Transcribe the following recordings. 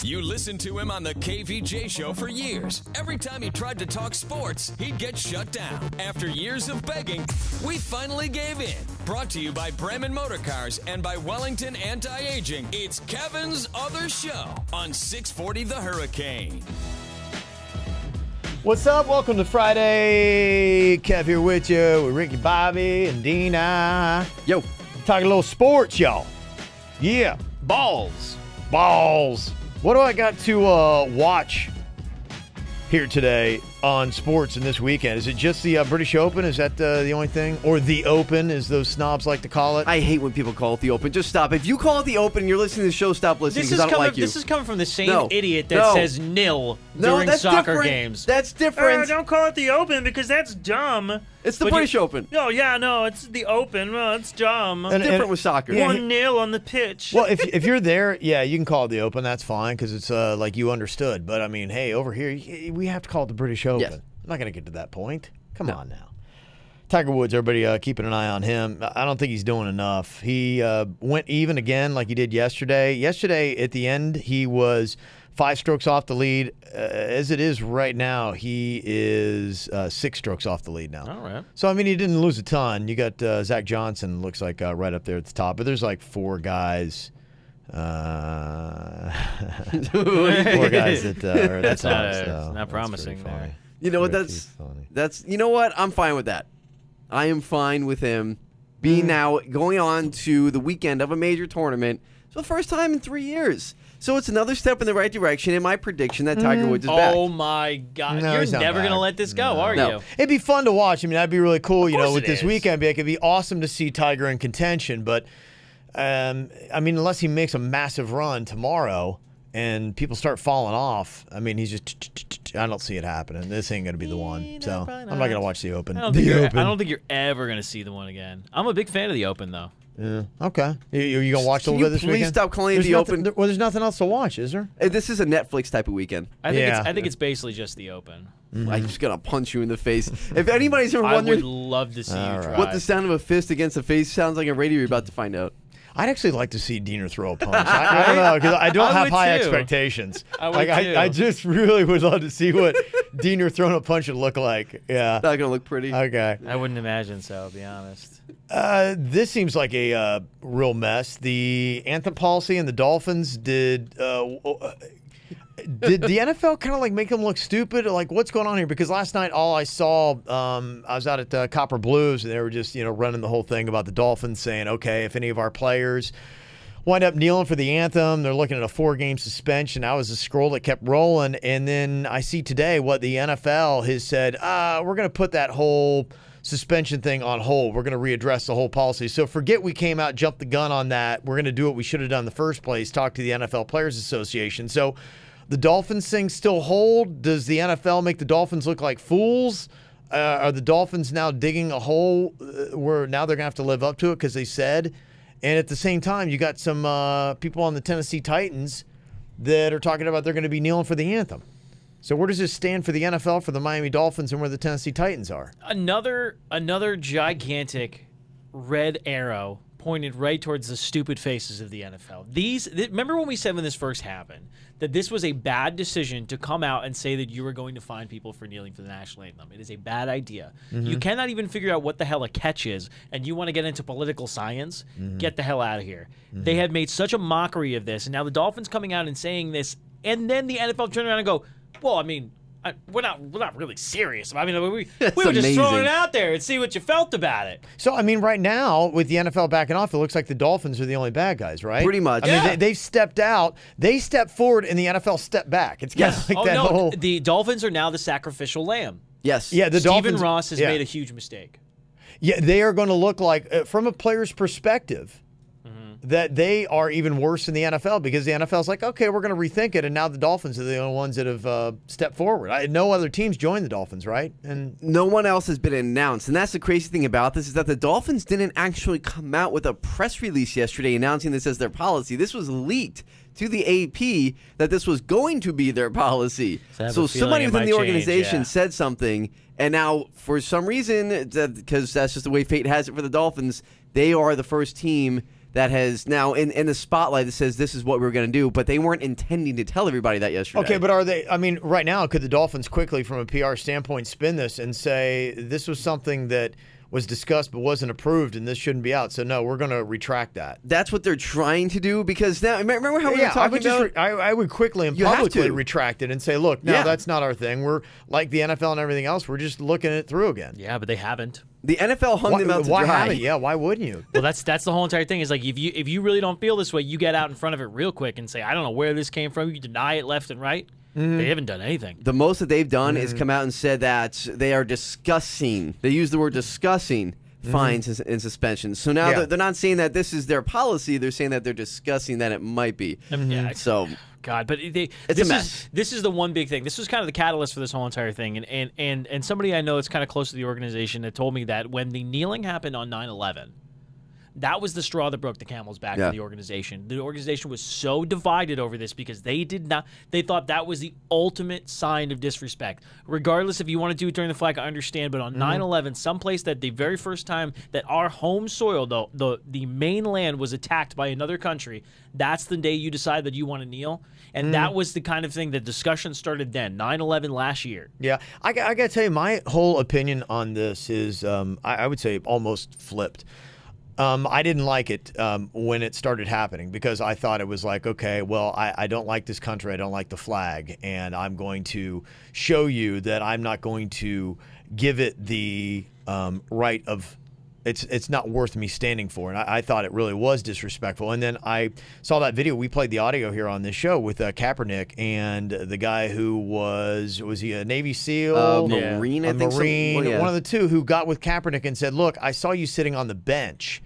You listened to him on the KVJ show for years. Every time he tried to talk sports, he'd get shut down. After years of begging, we finally gave in. Brought to you by Bremen Motor Cars and by Wellington Anti-Aging. It's Kevin's Other Show on 640 The Hurricane. What's up? Welcome to Friday. Kev here with you with Ricky, Bobby, and Dina. Yo. Talking a little sports, y'all. Yeah. Balls. What do I got to watch here today on sports in this weekend? Is it just the British Open? Is that the only thing? Or the Open, as those snobs like to call it? I hate when people call it the Open. Just stop. If you call it the Open and you're listening to the show, stop listening because I don't like you. This is coming from the same idiot that says nil during that's soccer different. games. That's different. Don't call it the Open because that's dumb. It's the British Open. No, it's the Open. Well, it's dumb. Different with soccer. 1-0 on the pitch. Well, if you're there, yeah, you can call it the Open. That's fine because it's like you understood. But, I mean, hey, over here, we have to call it the British Open. Yes. I'm not going to get to that point. Come on now. Tiger Woods, everybody keeping an eye on him. I don't think he's doing enough. He went even again like he did yesterday. Yesterday, at the end, he was 5 strokes off the lead. As it is right now, he is 6 strokes off the lead now. All right. So, I mean, he didn't lose a ton. You got Zach Johnson, looks like right up there at the top. But there's like 4 guys. 4 guys that are at the top. It's not promising there. You know what? That's you know what? I'm fine with that. I am fine with him being now going on to the weekend of a major tournament. It's the first time in 3 years. So it's another step in the right direction in my prediction that Tiger Woods is back. Oh, my God. No, You're he's not never going to back. let this go, are you? It'd be fun to watch. I mean, that'd be really cool, you know, course with it this is. weekend. It'd be awesome to see Tiger in contention. But, I mean, unless he makes a massive run tomorrow and people start falling off, I mean, he's just, I don't see it happening. This ain't going to be the one. So I'm not going to watch the Open. I don't think you're ever going to see the one again. I'm a big fan of the Open, though. Yeah. Okay. You going to watch a Can little bit you this please weekend? stop calling it the Open? Well, there's nothing else to watch, is there? This is a Netflix type of weekend. I think it's basically just the Open. I'm just going to punch you in the face. If anybody's ever I would wondering love to see you try. what the sound of a fist against a face sounds like on radio, you're about to find out. I'd actually like to see Diener throw a punch. I don't know, because I don't have high expectations. I just really would love to see what Diener throwing a punch would look like. Yeah. Not going to look pretty. Okay. I wouldn't imagine so, to be honest. This seems like a real mess. The anthem policy and the Dolphins did the NFL kind of like make them look stupid? Like, what's going on here? Because last night all I saw, I was out at Copper Blues, and they were just running the whole thing about the Dolphins, saying, okay, if any of our players wind up kneeling for the anthem, they're looking at a 4-game suspension. I was a scroll that kept rolling, and then I see today what the NFL has said. We're going to put that whole suspension thing on hold. We're going to readdress the whole policy. So forget we came out, jumped the gun on that. We're going to do what we should have done in the first place, talk to the NFL Players Association. So the Dolphins thing still hold? Does the NFL make the Dolphins look like fools? Are the Dolphins now digging a hole where now they're going to have to live up to it because they said? And at the same time, you got some people on the Tennessee Titans that are talking about they're going to be kneeling for the anthem. So where does this stand for the NFL, for the Miami Dolphins, and where the Tennessee Titans are? Another gigantic red arrow pointed right towards the stupid faces of the NFL. Remember when we said when this first happened that this was a bad decision to come out and say that you were going to fine people for kneeling for the national anthem? It is a bad idea. You cannot even figure out what the hell a catch is, and you want to get into political science? Get the hell out of here. They have made such a mockery of this, and now the Dolphins coming out and saying this, and then the NFL turn around and go, well, I mean, we're not really serious. I mean, we were just throwing it out there and see what you felt about it. So, I mean, right now, with the NFL backing off, it looks like the Dolphins are the only bad guys, right? Pretty much. I mean, they've stepped out. They stepped forward, and the NFL stepped back. It's kind of like that whole... The Dolphins are now the sacrificial lamb. Yes. Yeah, the Stephen Dolphins, Ross has made a huge mistake. Yeah, they are going to look like, from a player's perspective, that they are even worse than the NFL, because the NFL's like, okay, we're going to rethink it, and now the Dolphins are the only ones that have stepped forward. No other teams joined the Dolphins, right? And no one else has been announced, and that's the crazy thing about this, is that the Dolphins didn't actually come out with a press release yesterday announcing this as their policy. This was leaked to the AP that this was going to be their policy. So somebody within the organization said something, and now for some reason, because that's just the way fate has it for the Dolphins, they are the first team that has now in the spotlight that says this is what we're going to do, but they weren't intending to tell everybody that yesterday. Okay, but are they? I mean, right now, could the Dolphins quickly, from a PR standpoint, spin this and say this was something that was discussed but wasn't approved, and this shouldn't be out? So no, we're going to retract that. That's what they're trying to do because now remember how we were talking about. I would quickly and publicly retract it and say, look, no, that's not our thing. We're like the NFL and everything else. We're just looking it through again. Yeah, but they haven't. The NFL hung them out to dry. Why haven't? Yeah, why wouldn't you? Well, that's the whole entire thing. Is like if you really don't feel this way, you get out in front of it real quick and say, I don't know where this came from. You deny it left and right. They haven't done anything. The most that they've done is come out and said that they are discussing. They use the word discussing fines and suspensions. So now they're not saying that this is their policy. They're saying that they're discussing that it might be. So. God, but it's a mess. This is the one big thing. This was kind of the catalyst for this whole entire thing. And somebody I know that's kind of close to the organization that told me that when the kneeling happened on 9/11, that was the straw that broke the camel's back for the organization. The organization was so divided over this because they thought that was the ultimate sign of disrespect. Regardless if you want to do it during the flag, I understand, but on 9/11, someplace that the very first time that our home soil, the mainland was attacked by another country, that's the day you decide that you want to kneel. And that was the kind of thing that discussion started then, 9/11 last year. Yeah, I got to tell you, my whole opinion on this is, I would say, almost flipped. I didn't like it when it started happening because I thought it was like, okay, well, I don't like this country. I don't like the flag. And I'm going to show you that I'm not going to give it the right of it's not worth me standing for. And I thought it really was disrespectful. And then I saw that video. We played the audio here on this show with Kaepernick and the guy who was he a Navy SEAL? Marine, I think. Marine, one of the two, who got with Kaepernick and said, look, I saw you sitting on the bench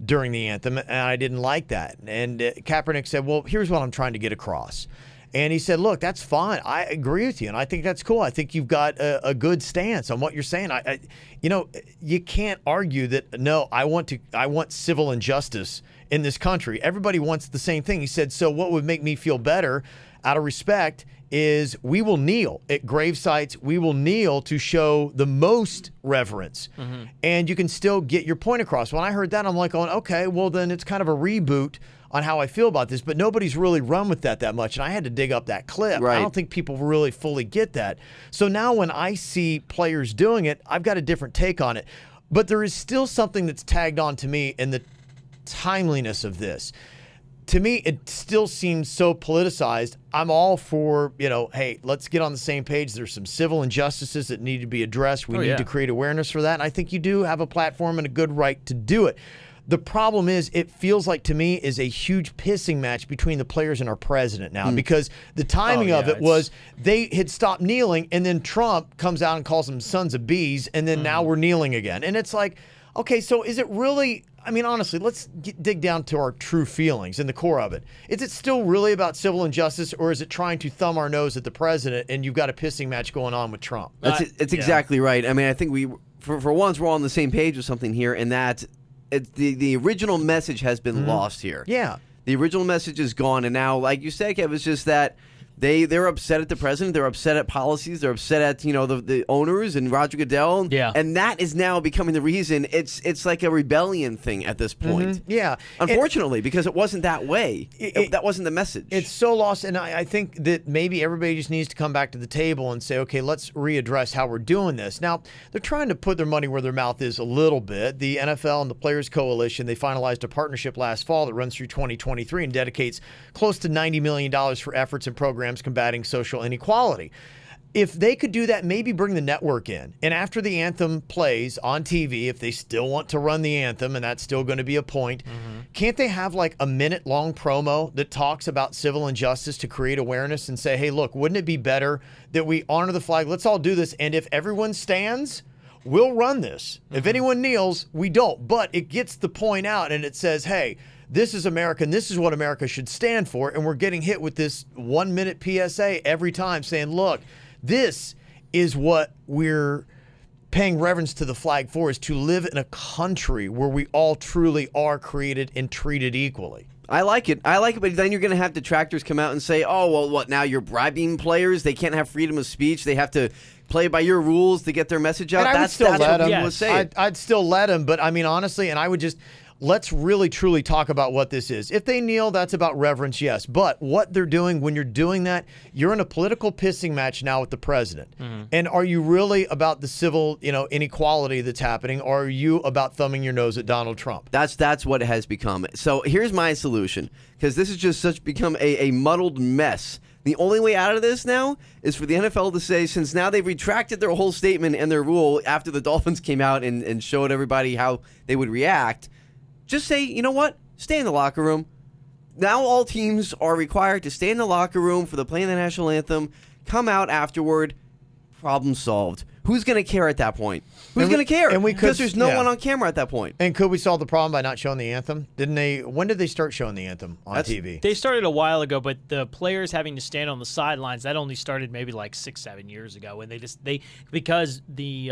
during the anthem, and I didn't like that. And Kaepernick said, well, here's what I'm trying to get across. And he said, look, that's fine. I agree with you, and I think that's cool. I think you've got a good stance on what you're saying. You can't argue that, no, I want civil injustice in this country. Everybody wants the same thing. He said, so what would make me feel better out of respect is we will kneel at grave sites. We will kneel to show the most reverence. And you can still get your point across. When I heard that, I'm like, going, okay, well, then it's kind of a reboot on how I feel about this, but nobody's really run with that much, and I had to dig up that clip. Right. I don't think people really fully get that. So now when I see players doing it, I've got a different take on it. But there is still something that's tagged on to me in the timeliness of this. To me, it still seems so politicized. I'm all for, hey, let's get on the same page. There's some civil injustices that need to be addressed. We need to create awareness for that, and I think you do have a platform and a good right to do it. The problem is it feels like to me is a huge pissing match between the players and our president now because the timing of it was they had stopped kneeling and then Trump comes out and calls them sons of bees and then now we're kneeling again. And it's like, okay, so is it really, I mean, honestly, let's dig down to our true feelings and the core of it. Is it still really about civil injustice or is it trying to thumb our nose at the president and you've got a pissing match going on with Trump? It's exactly right. I mean, I think for once we're all on the same page with something here and that the original message has been lost here. Yeah. The original message is gone, and now, like you said, Kev, it's just that they're upset at the president, they're upset at policies, they're upset at the owners and Roger Goodell. Yeah. And that is now becoming the reason. It's like a rebellion thing at this point. Yeah. Unfortunately, because it wasn't that way. That wasn't the message. It's so lost, and I think that maybe everybody just needs to come back to the table and say, okay, let's readdress how we're doing this. Now, they're trying to put their money where their mouth is a little bit. The NFL and the Players Coalition, they finalized a partnership last fall that runs through 2023 and dedicates close to $90 million for efforts and programs combating social inequality. If they could do that, maybe bring the network in. And after the anthem plays on TV, if they still want to run the anthem, and that's still going to be a point, can't they have like a minute-long promo that talks about civil injustice to create awareness and say, hey, look, wouldn't it be better that we honor the flag? Let's all do this. And if everyone stands, we'll run this. If anyone kneels, we don't. But it gets the point out, and it says, hey, this is America, and this is what America should stand for, and we're getting hit with this 1-minute PSA every time saying, look, this is what we're paying reverence to the flag for, is to live in a country where we all truly are created and treated equally. I like it, but then you're going to have detractors come out and say, oh, well, what, now you're bribing players? They can't have freedom of speech. They have to play by your rules to get their message out. And that's what people would say. I'd still let them, but I mean, honestly, and I would just... let's really truly talk about what this is. If they kneel, that's about reverence, yes. But what they're doing, when you're doing that, you're in a political pissing match now with the president. And are you really about the civil, inequality that's happening, or are you about thumbing your nose at Donald Trump? That's what it has become. So here's my solution, because this has just become a muddled mess. The only way out of this now is for the NFL to say, since now they've retracted their whole statement and their rule after the Dolphins came out and showed everybody how they would react, just say, you know what? Stay in the locker room. Now all teams are required to stay in the locker room for the playing the national anthem, come out afterward, problem solved. Who's going to care at that point? Who's going to care? Because there's no one on camera at that point. And could we solve the problem by not showing the anthem? Didn't they? When did they start showing the anthem on TV? They started a while ago, but the players having to stand on the sidelines, that only started maybe like 6-7 years ago, and because the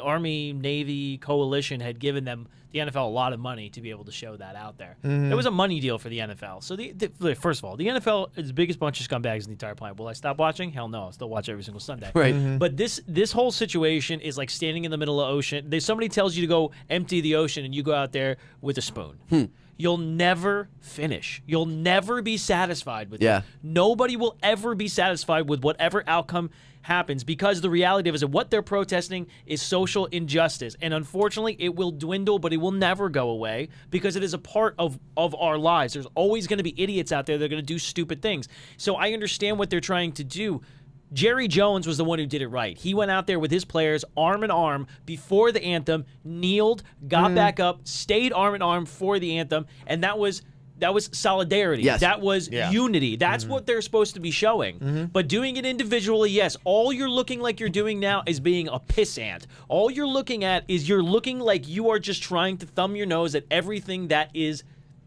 Army Navy coalition had given them the NFL a lot of money to be able to show that out there. It was a money deal for the NFL. So first of all, the NFL is the biggest bunch of scumbags in the entire planet. Will I stop watching? Hell no. I'll still watch every single Sunday. Right. But this whole situation is like standing in the middle of the ocean. Somebody tells you to go empty the ocean, and you go out there with a spoon. You'll never finish. You'll never be satisfied with it. Nobody will ever be satisfied with whatever outcome happens, because the reality of it is that what they're protesting is social injustice. And unfortunately, it will dwindle, but it will never go away, because it is a part of our lives. There's always going to be idiots out there that are going to do stupid things. So I understand what they're trying to do. Jerry Jones was the one who did it right. He went out there with his players arm in arm before the anthem, kneeled, got back up, stayed arm in arm for the anthem, and that was solidarity. Yes. That was unity. That's what they're supposed to be showing. But doing it individually, yes, all you're looking like you're doing now is being a pissant. All you're looking at is you're looking like you are just trying to thumb your nose at everything that is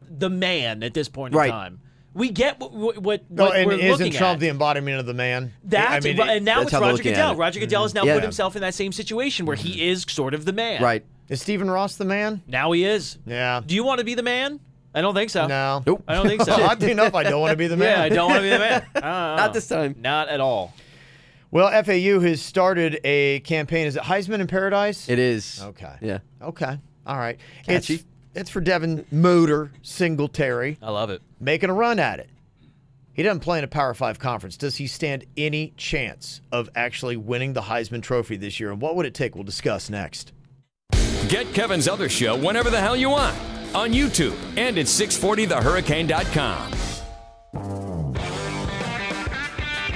the man at this point in time. We get what we're looking at. Isn't Trump the embodiment of the man? And now it's Roger Goodell. Roger Goodell has now put Yeah. himself in that same situation where he is sort of the man. Right. Is Stephen Ross the man? Now he is. Yeah. Do you want to be the man? I don't think so. No. Nope. I don't think so. Oddly enough, I don't want to be the man. Yeah, I don't want to be the man. Not this time. Not at all. Well, FAU has started a campaign. Is it Heisman in Paradise? It is. Okay. Yeah. Okay. All right. Catchy. It's for Devin Motor Singletary, I love it. making a run at it. He doesn't play in a Power 5 conference. Does he stand any chance of actually winning the Heisman Trophy this year? And what would it take? We'll discuss next. Get Kevin's other show whenever the hell you want on YouTube and at 640thehurricane.com.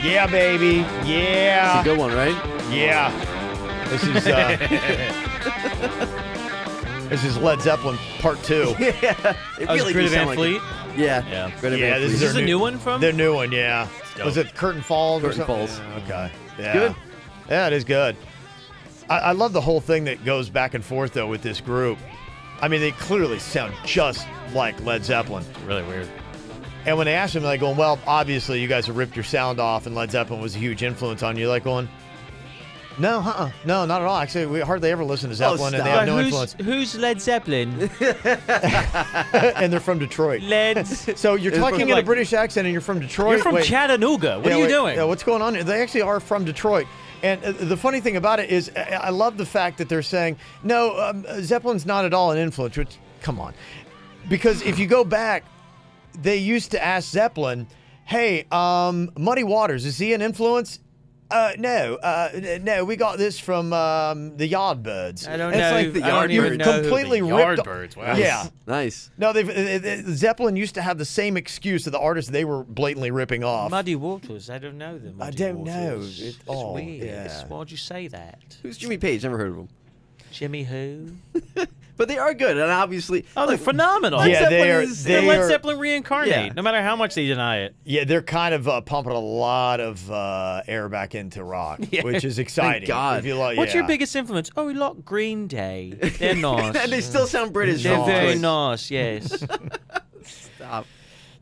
Yeah, baby. Yeah. It's a good one, right? Yeah. This is this is Led Zeppelin Part 2. Yeah. It really Greta does sound Van like Fleet. it. Yeah. Yeah. Greta Yeah, Van this Fleet. is Is this their a new one from? Their new one, yeah. dope. Was it Curtain Falls or Curtain something? Falls. Yeah, okay. Yeah. good. Yeah, it is good. I love the whole thing that goes back and forth, though, with this group. I mean, they clearly sound just like Led Zeppelin. It's really weird. And when they asked him, they're like going, well, obviously you guys have ripped your sound off and Led Zeppelin was a huge influence on you. Like going, no, no, not at all. Actually, we hardly ever listen to Zeppelin and they have no influence. Who's Led Zeppelin? And they're from Detroit. Leds. So you're talking in a British accent and you're from Detroit. You're from Wait. Chattanooga. What are you doing? Yeah, what's going on here? They actually are from Detroit. And the funny thing about it is I love the fact that they're saying, no, Zeppelin's not at all an influence, which, come on. Because if you go back, they used to ask Zeppelin, hey, Muddy Waters, is he an influence? No, we got this from the Yardbirds. I don't It's know. like the I don't even Yardbirds. know who Completely the ripped- Yardbirds. Wow. Yeah. Nice. No, Zeppelin used to have the same excuse to the artists they were blatantly ripping off. Muddy Waters. I don't know them. I don't know It's at all. weird. Yeah. Why'd you say that? Who's Jimmy Page? Never heard of him. Jimmy who? But they are good, and obviously, Oh, they're phenomenal. Yeah, Zeppelin they are. is- They're They Led are. Zeppelin reincarnate, Yeah. no matter how much they deny it. Yeah, they're kind of pumping a lot of air back into rock, which is exciting. God. If you like, What's yeah. your biggest influence? Oh, we like Green Day. They're nice. and they still sound British. They're Nice. very nice, yes. Stop.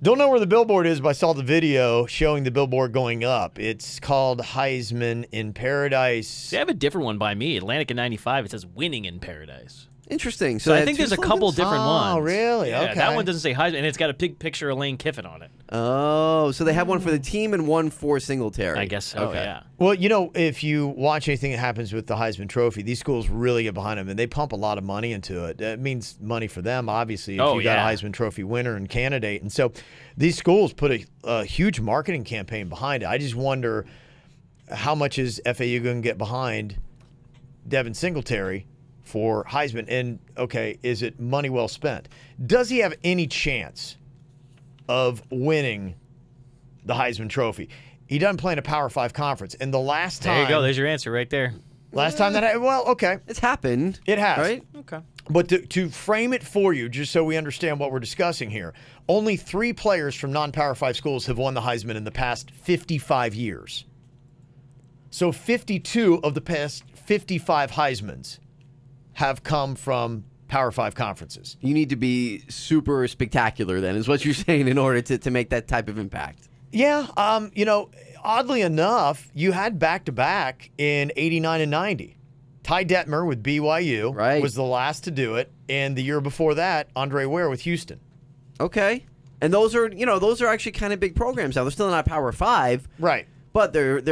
Don't know where the billboard is, but I saw the video showing the billboard going up. It's called Heisman in Paradise. They have a different one by me. Atlantic in 95, it says winning in paradise. Interesting. So they I had think two there's a couple slogans? different ones. Oh, really? Yeah, Okay. that one doesn't say Heisman, and it's got a big picture of Lane Kiffin on it. Oh, so they have one for the team and one for Singletary. I guess so. Okay. Yeah. Well, you know, if you watch anything that happens with the Heisman Trophy, these schools really get behind them, and they pump a lot of money into it. It means money for them, obviously, if you got a Heisman Trophy winner and candidate. And so these schools put a huge marketing campaign behind it. I just wonder how much is FAU going to get behind Devin Singletary for Heisman? And, okay, is it money well spent? Does he have any chance of winning the Heisman Trophy? He doesn't play in a Power 5 conference. And the last time... There you go. There's your answer right there. Last time that... Well, okay. It's happened. It has. Right? Okay. But to frame it for you, just so we understand what we're discussing here, only 3 players from non-Power 5 schools have won the Heisman in the past 55 years. So 52 of the past 55 Heismans have come from Power 5 conferences. You need to be super spectacular then, is what you're saying, in order to make that type of impact. Yeah, you know, oddly enough, you had back-to-back in 89 and 90. Ty Detmer with BYU was the last to do it, and the year before that, Andre Ware with Houston. Okay. And those are actually kind of big programs now. They're still not Power 5. Right. But they're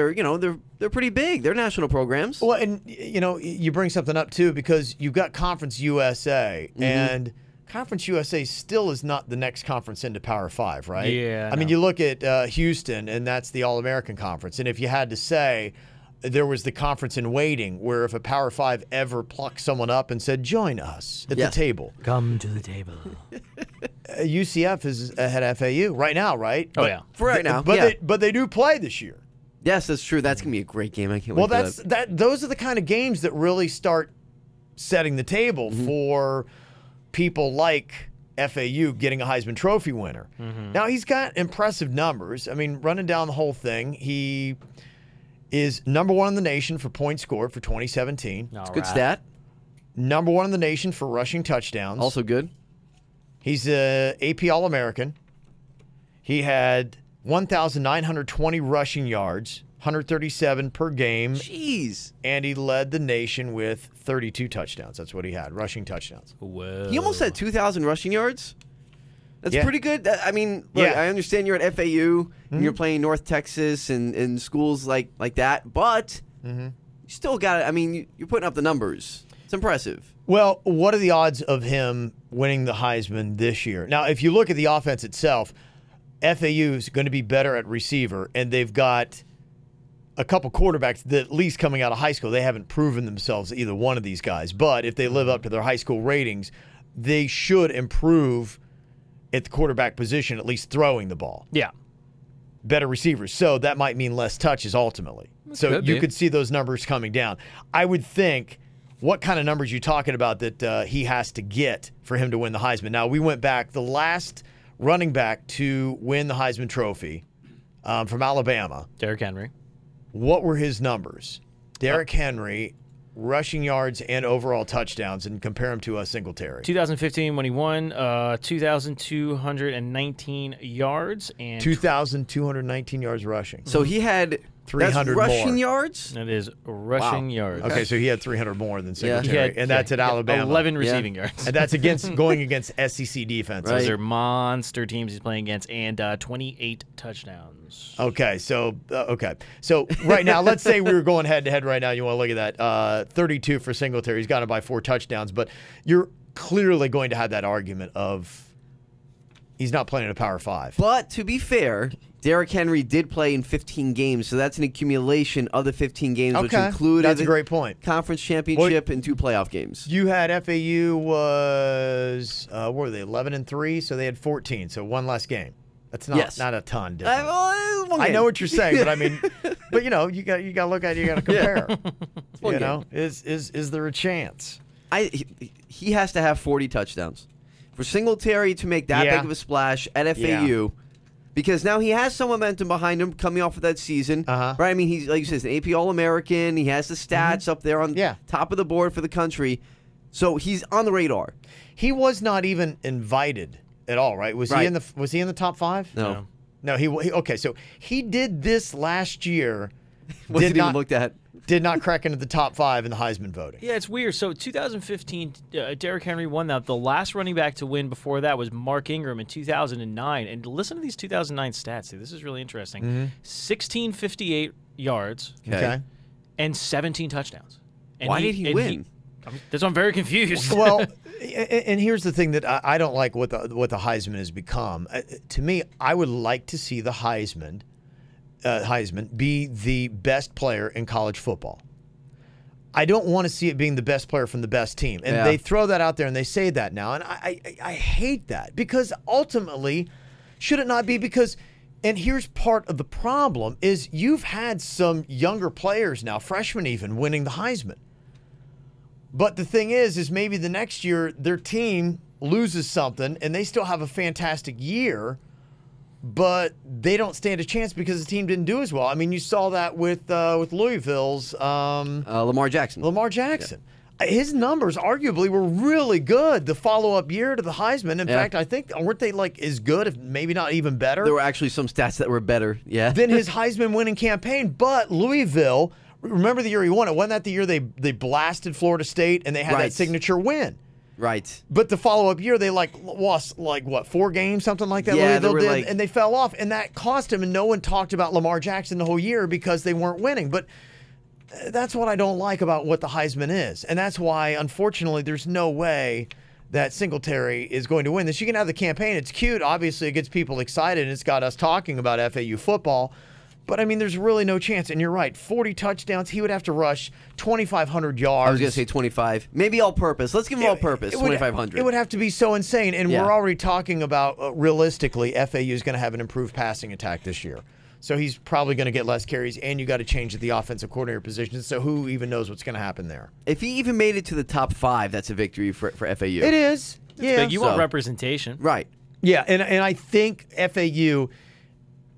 pretty big. They're national programs. Well, and you know, you bring something up too, because you've got Conference USA, and Conference USA still is not the next conference into Power 5, right? Yeah. I mean, you look at Houston, and that's the All-American Conference. And if you had to say, there was the conference in waiting, where if a Power 5 ever plucked someone up and said, "Join us at the table," Come to the table. UCF is ahead of FAU right now, right? Oh, yeah. For right now, but they do play this year. Yes, that's true. That's gonna be a great game. I can't Well, wait for that. those are the kind of games that really start setting the table for people like FAU getting a Heisman Trophy winner. Now, he's got impressive numbers. I mean, running down the whole thing, he is number 1 in the nation for points scored for 2017. It's a good stat. Number 1 in the nation for rushing touchdowns. Also good. He's a AP All-American. He had 1,920 rushing yards, 137 per game. Jeez. And he led the nation with 32 touchdowns. That's what he had, rushing touchdowns. Whoa. He almost had 2,000 rushing yards. That's Yeah. pretty good. I mean, look, Yeah. I understand you're at FAU and you're playing North Texas and schools like that, but you still got it. I mean, you're putting up the numbers. It's impressive. Well, what are the odds of him winning the Heisman this year? Now, if you look at the offense itself, FAU is going to be better at receiver, and they've got a couple quarterbacks that, at least coming out of high school, they haven't proven themselves, either one of these guys. But if they live up to their high school ratings, they should improve at the quarterback position, at least throwing the ball. Yeah. Better receivers. So that might mean less touches ultimately. So Could you be. could see those numbers coming down. I would think, what kind of numbers are you talking about that he has to get for him to win the Heisman? Now, we went back, the last running back to win the Heisman Trophy from Alabama. Derrick Henry. What were his numbers? Derrick Henry, rushing yards and overall touchdowns, and compare him to Singletary. 2015 when he won, 2,219 yards and 2,219 yards rushing. So he had 300 that's rushing more. yards? that is rushing Wow. yards. Okay, so he had 300 more than Yeah. Singletary, and that's at Alabama. 11 receiving yards. And that's going against SEC defenses. Right. Those are monster teams he's playing against, and 28 touchdowns. Okay, so right now, let's say we were going head to head right now. You want to look at that 32 for Singletary. He's got it by 4 touchdowns, but you're clearly going to have that argument of he's not playing in a Power 5. But to be fair, Derrick Henry did play in 15 games, so that's an accumulation of the 15 games, which Okay, included that's a great point. conference championship and 2 playoff games. You had FAU was what were they 11-3, so they had 14, so one less game. That's not a ton different. I know what you're saying, but I mean, but you got to look at it, you got to compare. one You game. know, is there a chance? He has to have 40 touchdowns for Singletary to make that Yeah. big of a splash at FAU. Yeah. Because now he has some momentum behind him coming off of that season. Uh-huh. Right? I mean, he's, like you said, he's an AP All-American. He has the stats up there on top of the board for the country. So he's on the radar. He was not even invited at all, right? Was he in the top 5? No. No, he okay, so he did this last year Wasn't even not- looked at. Did not crack into the top 5 in the Heisman voting. Yeah, it's weird. So 2015, Derrick Henry won that. The last running back to win before that was Mark Ingram in 2009. And listen to these 2009 stats. Dude. This is really interesting. 1658 yards Okay. and 17 touchdowns. And Why did he win? That's why I'm very confused. Well, and here's the thing that I don't like what the Heisman has become. To me, I would like to see the Heisman be the best player in college football. I don't want to see it being the best player from the best team. And Yeah. they throw that out there and they say that now. And I hate that because ultimately, should it not be? Because, and here's part of the problem, is you've had some younger players now, freshmen even, winning the Heisman. But the thing is maybe the next year their team loses something and they still have a fantastic year, but they don't stand a chance because the team didn't do as well. I mean, you saw that with Louisville's Lamar Jackson. Lamar Jackson. His numbers arguably were really good the follow-up year to the Heisman. In fact, I think, weren't they like as good, if maybe not even better? There were actually some stats that were better. Yeah. Than his Heisman winning campaign. But Louisville, remember the year he won it? Wasn't that the year they blasted Florida State and they had Right. that signature win? Right. But the follow-up year, they lost 4 games, something like that. Yeah, Louisville they did, were and they fell off, and that cost him. And no one talked about Lamar Jackson the whole year because they weren't winning. But that's what I don't like about what the Heisman is, and that's why, unfortunately, there's no way that Singletary is going to win this. You can have the campaign; it's cute. Obviously, it gets people excited, and it's got us talking about FAU football. But, I mean, there's really no chance. And you're right, 40 touchdowns. He would have to rush 2,500 yards. I was going to say 25. Maybe all-purpose. Let's give him all-purpose, 2,500. It would have to be so insane. And Yeah. we're already talking about, realistically, FAU is going to have an improved passing attack this year. So he's probably going to get less carries, and you got to change the offensive coordinator position. So who even knows what's going to happen there? If he even made it to the top 5, that's a victory for FAU. It is. Yeah. Big. You want So- representation. Right. Yeah, and I think FAU,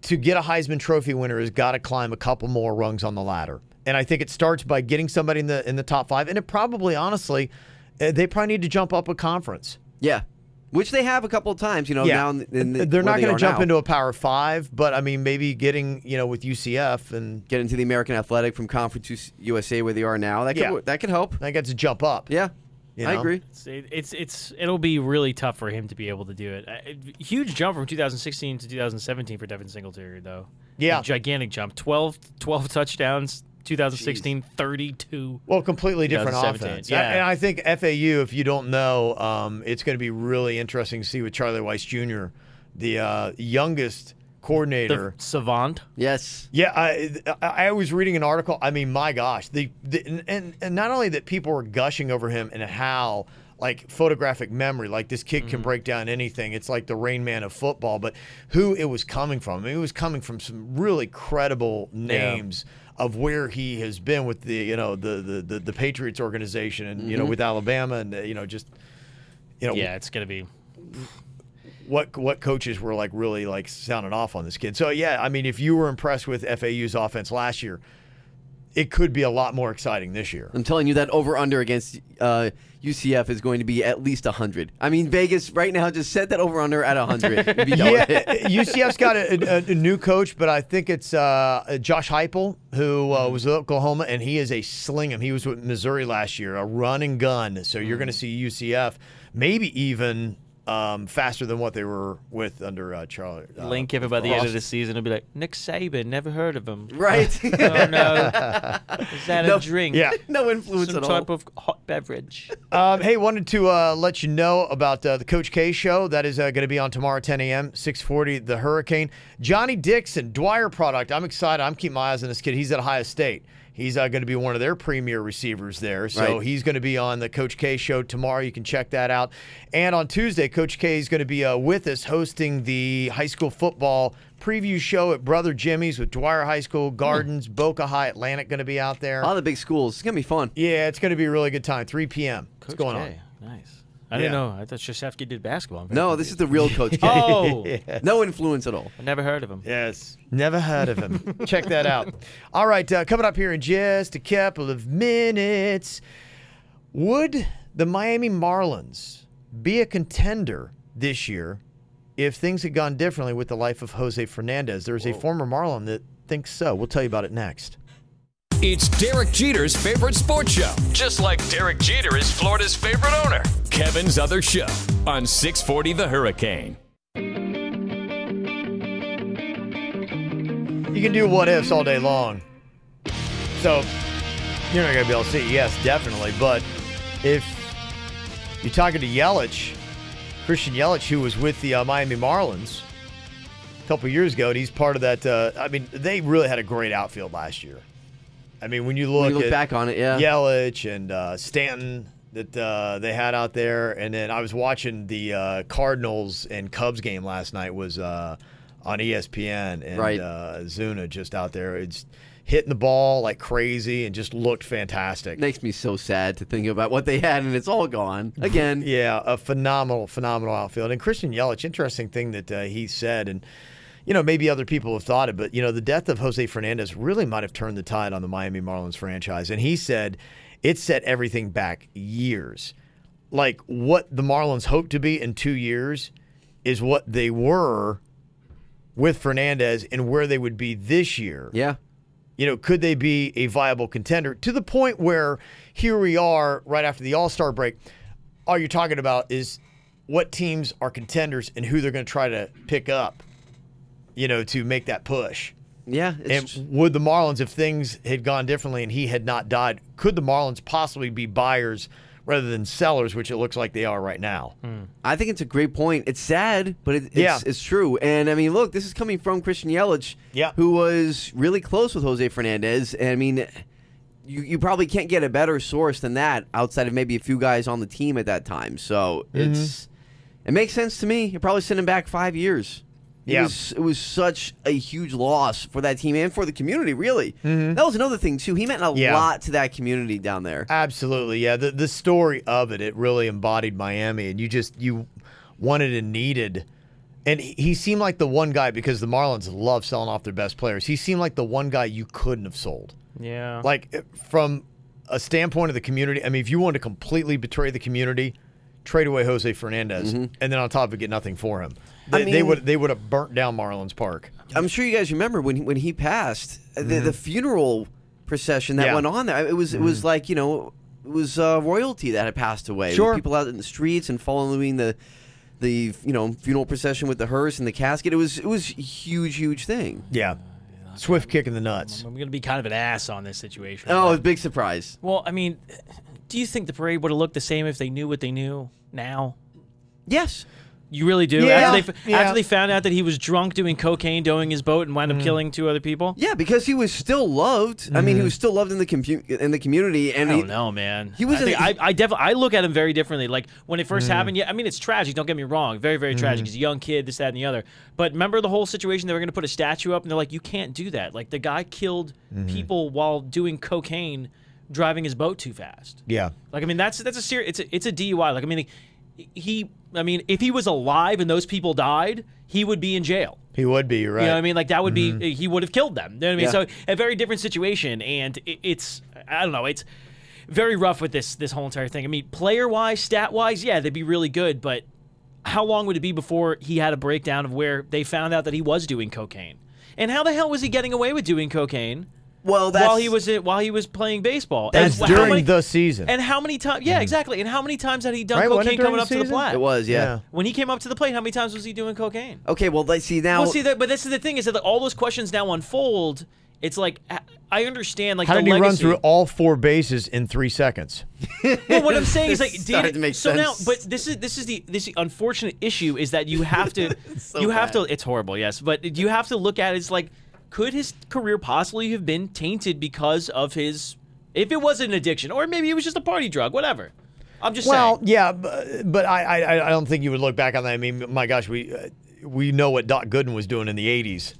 to get a Heisman Trophy winner, has got to climb a couple more rungs on the ladder. And I think it starts by getting somebody in the top 5. And it probably, honestly, they probably need to jump up a conference. Yeah. Which they have a couple of times, now They're not going to jump into a Power 5, but I mean, maybe getting, with UCF and get into the American Athletic from Conference USA where they are now. That could help. I got to jump up. Yeah. You I know? agree. It'll be really tough for him to be able to do it. Huge jump from 2016 to 2017 for Devin Singletary, though. Yeah. A gigantic jump. 12 touchdowns. 2016, 32. Well, completely different 2017, offense. yeah. And I think FAU, if you don't know, it's going to be really interesting to see with Charlie Weiss Jr., the youngest coordinator. The savant. Yes. Yeah, I was reading an article. I mean, my gosh, and not only that people were gushing over him and how photographic memory, this kid can break down anything. It's like the Rain Man of football, but who it was coming from. I mean, it was coming from some really credible names of where he has been with the Patriots organization and with Alabama and Yeah, it's going to be. What coaches were really sounding off on this kid. So yeah, I mean, if you were impressed with FAU's offense last year, it could be a lot more exciting this year. I'm telling you that over-under against UCF is going to be at least 100. I mean, Vegas right now just set that over-under at 100. and be done with it. UCF's got a new coach, but I think it's Josh Heupel, who was with Oklahoma, and he is a sling 'em. He was with Missouri last year, a run and gun. So you're going to see UCF maybe even faster than what they were with under Charlie. Lane Kiffin by the end of the season will be like, Nick Saban, never heard of him. Right. Oh, no. Is that a drink? Yeah. No influence Some at all. type of hot beverage. Hey, wanted to let you know about the Coach K show. That is going to be on tomorrow, 10 a.m., 640, The Hurricane. Johnny Dixon, Dwyer product. I'm excited. I'm keeping my eyes on this kid. He's at Ohio State. He's going to be one of their premier receivers there. So he's going to be on the Coach K show tomorrow. You can check that out. And on Tuesday, Coach K is going to be with us hosting the high school football preview show at Brother Jimmy's with Dwyer High School, Gardens, Boca High, Atlantic going to be out there. A lot of big schools. It's going to be fun. Yeah, it's going to be a really good time. 3 p.m. What's Coach going K. on? Nice. I didn't know. I thought Krzyzewski did basketball. I'm very No, confused. this is the real Coach K. Oh, No influence at all. I never heard of him. Yes. Never heard of him. Check that out. All right, coming up here in just a couple of minutes. Would the Miami Marlins be a contender this year if things had gone differently with the life of Jose Fernandez? There's a former Marlin that thinks so. We'll tell you about it next. It's Derek Jeter's favorite sports show, just like Derek Jeter is Florida's favorite owner. Kevin's Other Show on 640 The Hurricane. You can do what ifs all day long. So you're not going to be able to see, yes, definitely. But if you're talking to Yelich, Christian Yelich, who was with the Miami Marlins a couple years ago, and he's part of that. I mean, they really had a great outfield last year. I mean, when you look back on it, yeah. Yelich and Stanton that they had out there. And then I was watching the Cardinals and Cubs game last night was on ESPN. And right. Zuna just out there. It's hitting the ball like crazy and just looked fantastic. Makes me so sad to think about what they had, and it's all gone again. Yeah, a phenomenal outfield. And Christian Yelich, interesting thing that he said, and maybe other people have thought it, but the death of Jose Fernandez really might have turned the tide on the Miami Marlins franchise. And he said it set everything back years. Like what the Marlins hoped to be in 2 years is what they were with Fernandez and where they would be this year. Yeah. Could they be a viable contender to the point where here we are right after the All-Star break? All you're talking about is what teams are contenders and who they're going to try to pick up, to make that push. Yeah. And would the Marlins, if things had gone differently and he had not died, could the Marlins possibly be buyers rather than sellers, which it looks like they are right now? I think it's a great point. It's sad, but it's true. And, I mean, look, this is coming from Christian Yelich, who was really close with Jose Fernandez. And, I mean, you probably can't get a better source than that outside of maybe a few guys on the team at that time. So it makes sense to me. You're probably sending back 5 years. It was such a huge loss for that team and for the community, really. That was another thing, too. He meant a lot to that community down there. Absolutely, yeah. The story of it really embodied Miami, and you wanted and needed. And he seemed like the one guy, because the Marlins love selling off their best players, he seemed like the one guy you couldn't have sold. Yeah. Like, from a standpoint of the community, I mean, if you wanted to completely betray the community, trade away Jose Fernandez, and then on top of it, get nothing for him. They would have burnt down Marlins Park. I'm sure you guys remember when he passed, the funeral procession that went on there. It was like it was royalty that had passed away. Sure. People out in the streets and following the funeral procession with the hearse and the casket. It was a huge thing. Yeah. Swift kick in the nuts. I'm going to be kind of an ass on this situation. Oh, a big surprise. Well, I mean, do you think the parade would have looked the same if they knew what they knew now? Yes. You really do? Yeah. After they found out that he was drunk doing cocaine, towing his boat, and wound up killing 2 other people? Yeah, because he was still loved. I mean, he was still loved in the community. And I don't know, man. He was. I look at him very differently. Like, when it first happened, I mean, it's tragic. Don't get me wrong. Very, very tragic. He's a young kid, this, that, and the other. But remember the whole situation? They were going to put a statue up, and they're like, you can't do that. Like, the guy killed people while doing cocaine, driving his boat too fast. Yeah. Like, I mean, that's a serious. It's a DUI. Like, I mean, if he was alive and those people died, he would be in jail. He would be, right? You know what I mean? Like, that would be, he would have killed them. You know what I mean? So, a very different situation, and it's, I don't know, it's very rough with this whole entire thing. I mean, player-wise, stat-wise, yeah, they'd be really good, but how long would it be before he had a breakdown of where they found out that he was doing cocaine? And how the hell was he getting away with doing cocaine? Well, while he was playing baseball. That's during the season. And how many times? Yeah, exactly. And how many times had he done cocaine coming up to the plate? It was, yeah. When he came up to the plate, how many times was he doing cocaine? Okay, well, let's see now. Well, see, but this is the thing: is that all those questions now unfold. It's like I understand, like, how the did he legacy. run through all 4 bases in 3 seconds? Well, what I'm saying is, like, started to make so sense. now, but this is the unfortunate issue is that you have to It's horrible, yes, but you have to look at it as like, could his career possibly have been tainted because of his, if it was an addiction, or maybe it was just a party drug, whatever. I'm just saying. Well, yeah, but I don't think you would look back on that. I mean, my gosh, we know what Doc Gooden was doing in the 80s.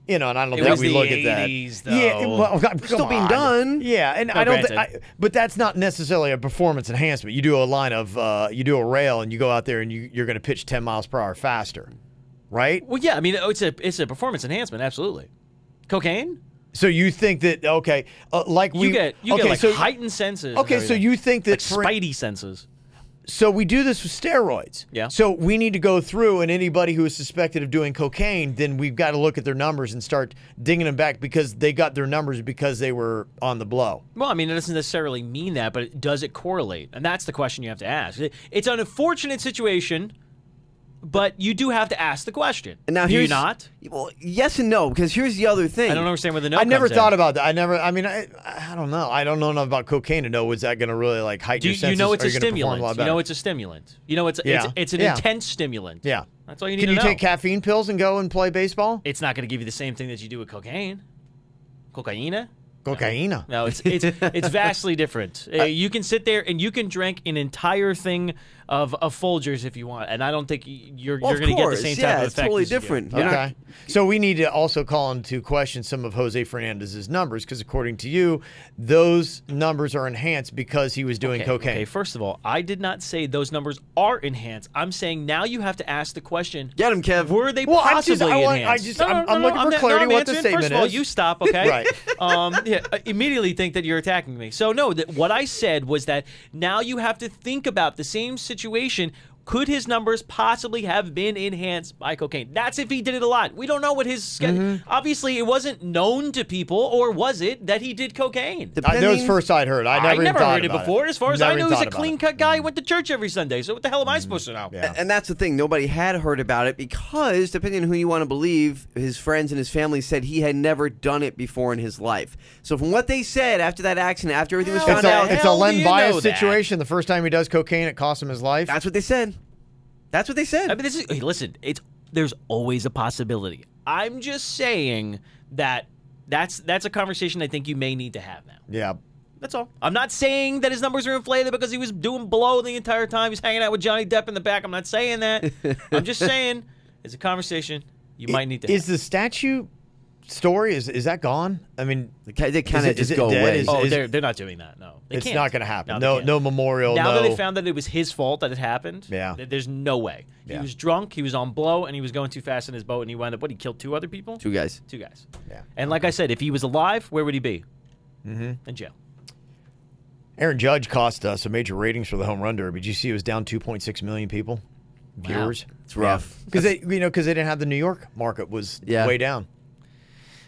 And I don't think we look at that. 80s, though. Yeah, well, still being done. Yeah, and I don't. But that's not necessarily a performance enhancement. You do a line of, you do a rail, and you go out there and you're going to pitch 10 miles per hour faster, right? Well, yeah, I mean, it's a performance enhancement, absolutely. Cocaine? So you think that you get like heightened senses. Okay, so you think that like spidey senses. So we do this with steroids. Yeah. So we need to go through, and anybody who is suspected of doing cocaine, then we've got to look at their numbers and start digging them back because they got their numbers because they were on the blow. Well, I mean, it doesn't necessarily mean that, but does it correlate? And that's the question you have to ask. It's an unfortunate situation, but you do have to ask the question. And now do you here's- not? Well, yes and no, because here's the other thing. I don't understand where the no I never comes in. thought about that. I don't know. I don't know enough about cocaine to know is that going to really like heighten Do your you senses? know it's Are a you gonna perform stimulant? lot You better? know it's a stimulant. You know it's Yeah. it's an Yeah. intense stimulant. Yeah. That's all you need Can to you know. take caffeine pills and go and play baseball? It's not going to give you the same thing that you do with cocaine. Cocaine? Cocaine. No, it's vastly different. You can sit there and you can drink an entire thing of Folgers if you want, and I don't think you're Well, going to get the course, same yeah, type of it's effect. totally as you do. different. You're not- Okay. So we need to also call into question some of Jose Fernandez's numbers because according to you, those numbers are enhanced because he was doing cocaine. Okay, first of all, I did not say those numbers are enhanced. I'm saying now you have to ask the question. Get him, Kev. Were they Well, I'm possibly just- I want- enhanced? I'm looking for clarity I'm what the answering. statement First of all, is. you stop, okay? Right. I immediately think that you're attacking me. So no, what I said was that now you have to think about the same situation. Could his numbers possibly have been enhanced by cocaine? That's if he did it a lot. We don't know what his schedule. Mm-hmm. Obviously, it wasn't known to people, or was it that he did cocaine? That was first I'd heard. I never, even never thought heard it about before. As far as Never I even know, he's a thought about clean-cut guy. He went to church every Sunday. So what the hell am I supposed to know? Yeah. And that's the thing. Nobody had heard about it because, depending on who you want to believe, his friends and his family said he had never done it before in his life. So from what they said after that accident, after everything was Hell, found It's out, a hell do Len you know Bias that? situation. The first time he does cocaine, it costs him his life. that's what they said. That's what they said. I mean, hey, listen, there's always a possibility. I'm just saying that that's a conversation I think you may need to have now. Yeah. That's all. I'm not saying that his numbers are inflated because he was doing blow the entire time. He's hanging out with Johnny Depp in the back. I'm not saying that. I'm just saying it's a conversation you might need to have. Is the statue story, is that gone? I mean, They kind Is of it- is just it go dead? away. Is- they're not doing that. No, they it's can't. not going to happen. they No, can't. no memorial. Now no. that they found that it was his fault that it happened, Yeah. there's no way. He Yeah. was drunk, he was on blow, and he was going too fast in his boat, and he wound up, he killed 2 other people? Two guys. 2 guys. Yeah. And like I said, if he was alive, where would he be? In jail. Aaron Judge cost us some major ratings for the home run derby. Did you see it was down 2.6 million people? Viewers. It's rough. Because they didn't have the New York market was Yeah. way down.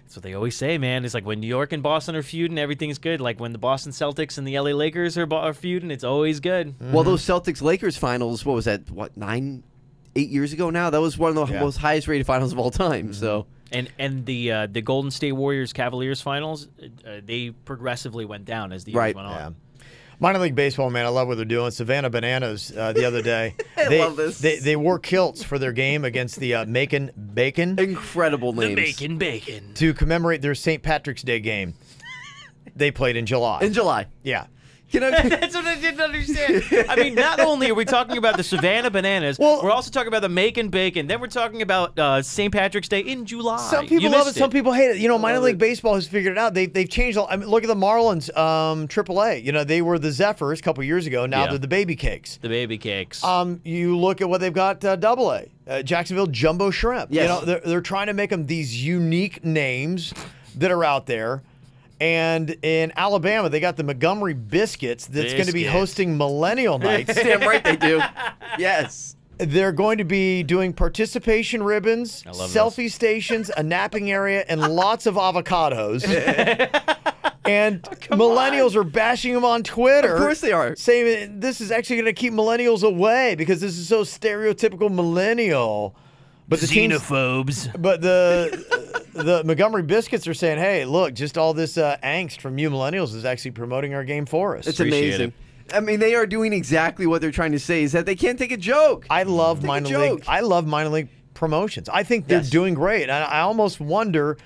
That's what they always say, man. It's like when New York and Boston are feuding, everything's good. Like when the Boston Celtics and the LA Lakers are feuding, it's always good. Well, those Celtics-Lakers finals, what was that, 8 years ago now? That was one of the Yeah. most highest-rated finals of all time. So And the Golden State Warriors Cavaliers finals, they progressively went down as the years Right. went on. Yeah. Minor League Baseball, man, I love what they're doing. Savannah Bananas the other day. I love this. They wore kilts for their game against the Macon Bacon incredible names. Bacon. to commemorate their St. Patrick's Day game. They played in July. In July. Yeah. You know, That's what I didn't understand. I mean, not only are we talking about the Savannah Bananas, Well- we're also talking about the Macon Bacon. Then we're talking about St. Patrick's Day in July. Some people You love it, missed some people hate it. You know, minor Love league it. baseball has figured it out. They've changed. I mean, look at the Marlins, AAA. You know, they were the Zephyrs a couple years ago. Now Yeah. they're the Baby Cakes. The baby cakes. You look at what they've got AA. Jacksonville Jumbo Shrimp. Yes. You know, they're trying to make them these unique names that are out there. And in Alabama, they got the Montgomery Biscuits that's going to be Biscuits. hosting Millennial Nights. damn right they do. Yes. They're going to be doing participation ribbons, I love selfie stations, a napping area, and lots of avocados. And millennials are bashing them on Twitter. Of course they are. Saying this is actually going to keep millennials away because this is so stereotypical millennial. But the teams, Xenophobes. but the Montgomery Biscuits are saying, hey, look, just all this angst from you millennials is actually promoting our game for us. It's Appreciate amazing. it. I mean, they are doing exactly what they're trying to say is that they can't take a joke. I love Take a minor joke. league. I love minor league promotions. I think they're Yes. doing great. And I almost wonder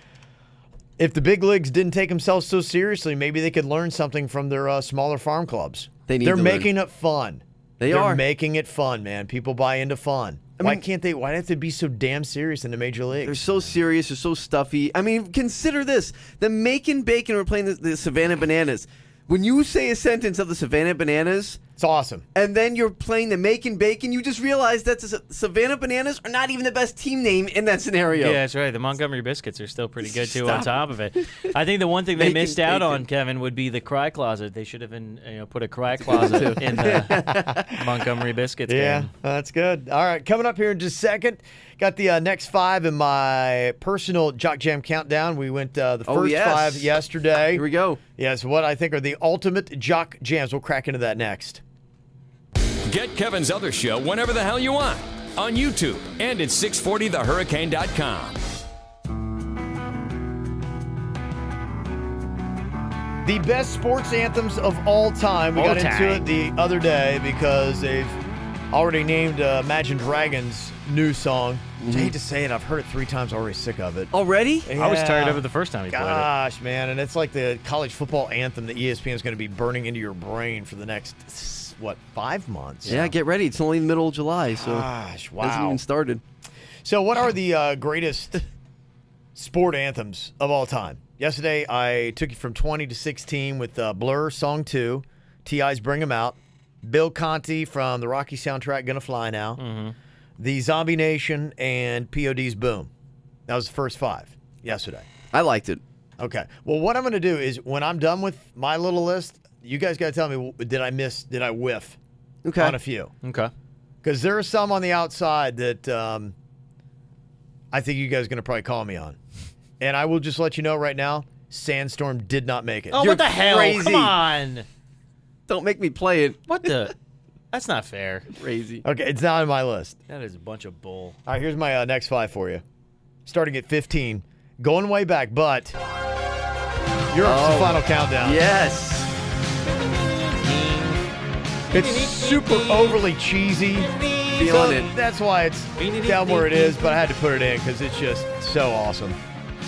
if the big leagues didn't take themselves so seriously, maybe they could learn something from their smaller farm clubs. They need They're to making it fun. They They're are. making it fun, man. People buy into fun. Why can't they? Why do they have to be so damn serious in the major leagues? They're so serious. They're so stuffy. I mean, consider this. The Macon Bacon were playing the Savannah Bananas. When you say a sentence of the Savannah Bananas, It's awesome. and then you're playing the Macon Bacon, you just realize that Savannah Bananas are not even the best team name in that scenario. Yeah, that's right. The Montgomery Biscuits are still pretty good, too, on Stop. top of it. I think the one thing they Macon missed out Bacon. on, Kevin, would be the cry closet. They should have put a cry closet in the Montgomery Biscuits Yeah, game. that's good. All right, coming up here in just a second. Got the next 5 in my personal Jock Jam countdown. We went the first yes. 5 yesterday. Here we go. Yes, what I think are the ultimate Jock Jams. We'll crack into that next. Get Kevin's other show whenever the hell you want on YouTube and at 640thehurricane.com. The best sports anthems of all time. We All got into time. it the other day because they've already named Imagine Dragons' new song. I hate to say it, I've heard it 3 times already, sick of it. Already? I was tired Yeah. of it the first time he played it. Gosh, man, and it's like the college football anthem that ESPN is going to be burning into your brain for the next, 5 months? Yeah, get ready. It's only the middle of July, so Gosh, it hasn't wow. even started. So what are the greatest sport anthems of all time? Yesterday, I took you from 20 to 16 with Blur, Song 2, T.I.'s Bring 'Em Out, Bill Conti from the Rocky soundtrack, Gonna Fly Now, the Zombie Nation, and POD's Boom. That was the first 5 yesterday. I liked it. Okay. Well, what I'm going to do is when I'm done with my little list, you guys got to tell me, did I whiff Okay. on a few? Okay. Because there are some on the outside that I think you guys are going to probably call me on. And I will just let you know right now, Sandstorm did not make it. Oh, You're what the hell? crazy. Come on. Don't make me play it. What the? That's not fair. Crazy. Okay, it's not on my list. That is a bunch of bull. All right, here's my next 5 for you. Starting at 15. Going way back, but Europe's the final countdown. Yes. It's super overly cheesy. Feeling it. That's why it's down where it is, but I had to put it in because it's just so awesome.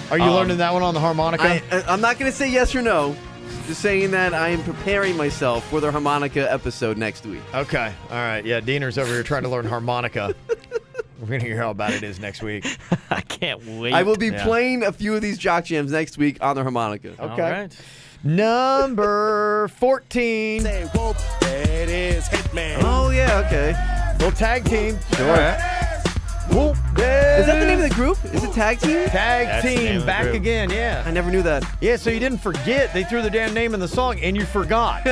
Are you learning that one on the harmonica? I'm not going to say yes or no. Just saying that I am preparing myself for the harmonica episode next week. Okay. All right. Yeah, Diener's over here trying to learn harmonica. We're going to hear how bad it is next week. I can't wait. I will be Yeah. playing a few of these jock jams next week on the harmonica. All Okay. right. Number 14. Say, whoop, there it is, Hitman. Oh, yeah, okay. Little tag team. Sure. Whoop, Is that the name of the group? Is it tag team? Tag That's the name team of the back group. again, yeah. I never knew that. Yeah, so you didn't forget. They threw the damn name in the song and you forgot.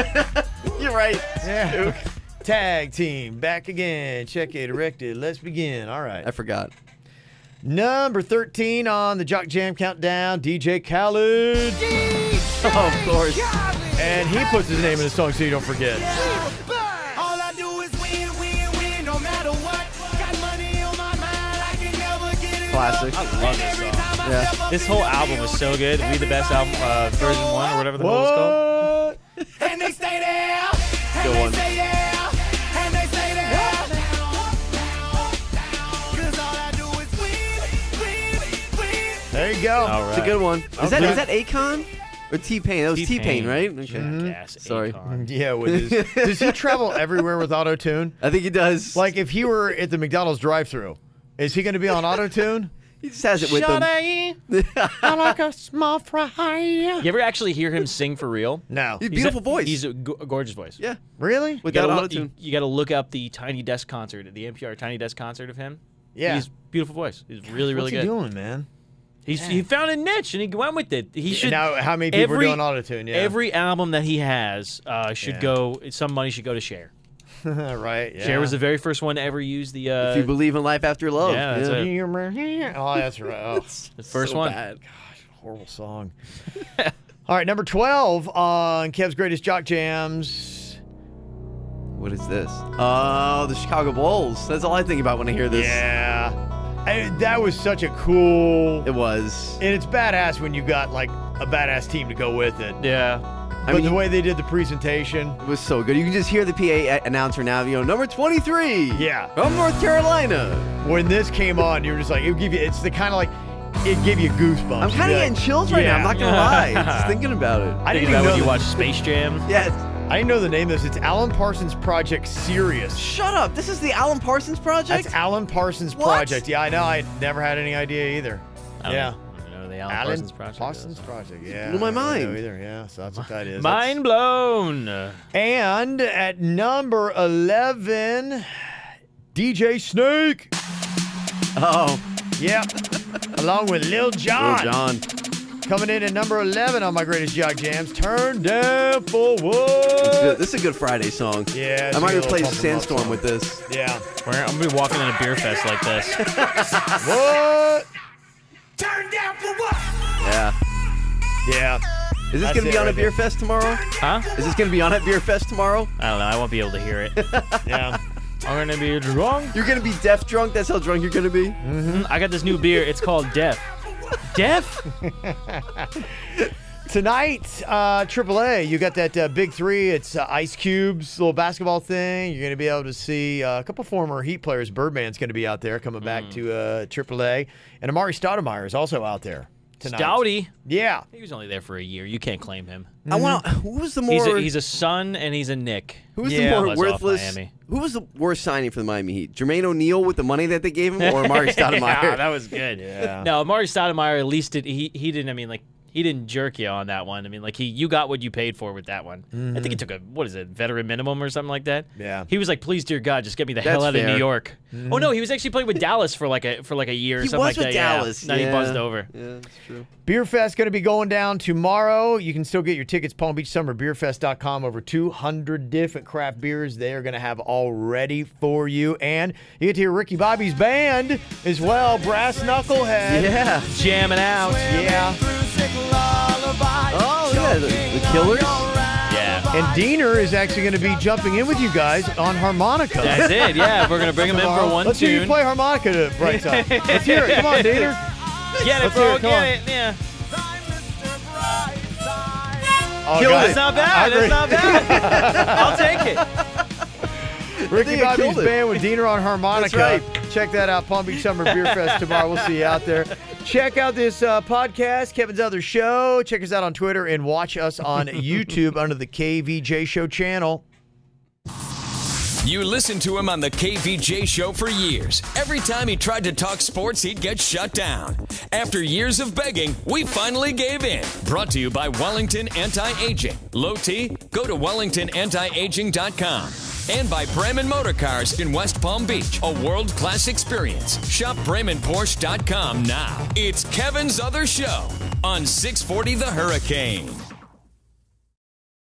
You're right. Yeah. Tag team back again. Check it, erected. Let's begin. All right. I forgot. Number 13 on the Jock Jam Countdown, DJ Khaled. Oh, of course. And he puts his name in the song so you don't forget. All I do is win, win, win, no matter what. Got money on my mind, I can never get it. Classic. I love this song. Yeah. This whole album is so good. We the best album, version 1 or whatever the hell it's called. What? And they stay there. And Good they one. stay there. And they stay there. Cause all I do is win, win, win. There you go. All right. It's a good one. Is Okay. that Akon? Or T-Pain? That was T-Pain, right? Okay. Jackass Sorry. Akon. Yeah, with his, does he travel everywhere with auto-tune? I think he does. Like if he were at the McDonald's drive-thru, is he going to be on auto-tune? he just has it with him. I like a small fry. You ever actually hear him sing for real? No. He's beautiful voice. He's a gorgeous voice. Yeah. Really? With You that gotta, auto-tune. you gotta look up the Tiny Desk concert, the NPR Tiny Desk concert of him. Yeah. He's beautiful voice. He's really, really What's good. he doing, man? He found a niche and he went with it. He should. Now, how many people are doing auto-tune? Yeah. Every album that he has should Yeah. go. Some money should go to Cher. right. Yeah. Cher was the very first one to ever use the. If you believe in life after love. Yeah, that's it. Oh, that's right. Oh, The first So one. bad. horrible song. All right, number 12 on Kev's Greatest Jock Jams. What is this? Oh, the Chicago Bulls. That's all I think about when I hear this. Yeah. That was such a cool... It was. And it's badass when you got, like, a badass team to go with it. Yeah. But mean, the way they did the presentation... It was so good. You can just hear the PA announcer now. Number 23. Yeah. From North Carolina. When this came on, you were just like, it would give you... It's the kind of like... It gave you goosebumps. I'm kind of getting chills right now. I'm not going to lie. Just thinking about it. I Think didn't even about know when you that- watch Space Jam. Yes. I didn't know the name of this. It's Alan Parsons Project Sirius. Shut up. This is the Alan Parsons Project? That's Alan Parsons What? Project. Yeah, I know. I never had any idea either. I don't Yeah. even know the the Alan Parsons Project. Parsons Project, yeah. Blew my I don't know mind. either. Yeah, so that's what that is. Mind blown. And at number 11, DJ Snake. Oh, Yep. Along with Lil Jon. Lil Jon. Coming in at number 11 on my greatest Jog Jams. Turn down for This what? is a good Friday song. Yeah, it's I might a little replace pump 'em up Sandstorm song. with this. Yeah. I'm going to be walking in a beer fest like this. What? Turn down for what? Yeah. Yeah. Is this That's going to it be on right a beer there. fest tomorrow? Huh? Is this going to be on at Beer Fest tomorrow? I don't know. I won't be able to hear it. Yeah. I'm going to be drunk. You're going to be deaf drunk? That's how drunk you're going to be? I got this new beer. It's called Deaf. Deaf? Tonight, AAA, you got that Big Three. It's Ice Cube's little basketball thing. You're going to be able to see a couple former Heat players. Birdman's going to be out there coming back to AAA. And Amari Stoudemire is also out there tonight. Stouty. Yeah. He was only there for a year. You can't claim him. I want. Who was the more? He's a son and he's a Nick. Who was Yeah. the more Was off worthless? Miami. Who was the worst signing for the Miami Heat? Jermaine O'Neal with the money that they gave him, or Amari Stoudemire? Yeah, that was good. Yeah. No, Amari Stoudemire at least he didn't. I mean, like he didn't jerk you on that one. I mean, like you got what you paid for with that one. I think he took a veteran minimum or something like that. Yeah. He was like, please, dear God, just get me the hell That's out of fair. New York. Oh no, he was actually playing with Dallas for like a year or He something was like with that. yeah. Dallas. Then he buzzed over. Yeah, that's true. Beer Fest going to be going down tomorrow. You can still get your tickets, PalmBeachSummerBeerFest.com. Over 200 different craft beers they are going to have all ready for you. And you get to hear Ricky Bobby's band as well, Brass Knucklehead. Yeah. Jamming out. Yeah. Oh yeah, the Killers. Yeah. And Diener is actually going to be jumping in with you guys on harmonica. That's it. Yeah, we're gonna bring him in for one Let's hear you tune. play harmonica to Brightside. Let's hear it. Come on, Diener. Get it, Let's hear bro. it, come on. Get it. Yeah. Oh, Killed God. it. That's not bad. That's not bad. I'll take it. Ricky think I Bobby's killed it. band with Diener on harmonica. That's Check that out, Palm Beach Summer Beer Fest tomorrow. We'll see you out there. Check out this podcast, Kevin's Other Show. Check us out on Twitter and watch us on YouTube under the KVJ Show channel. You listened to him on the KVJ show for years. Every time he tried to talk sports, he'd get shut down. After years of begging, we finally gave in. Brought to you by Wellington Anti-Aging. Low T? Go to WellingtonAntiAging.com. And by Bremen Motor Cars in West Palm Beach. A world-class experience. Shop BremenPorsche.com now. It's Kevin's Other Show on 640 The Hurricane.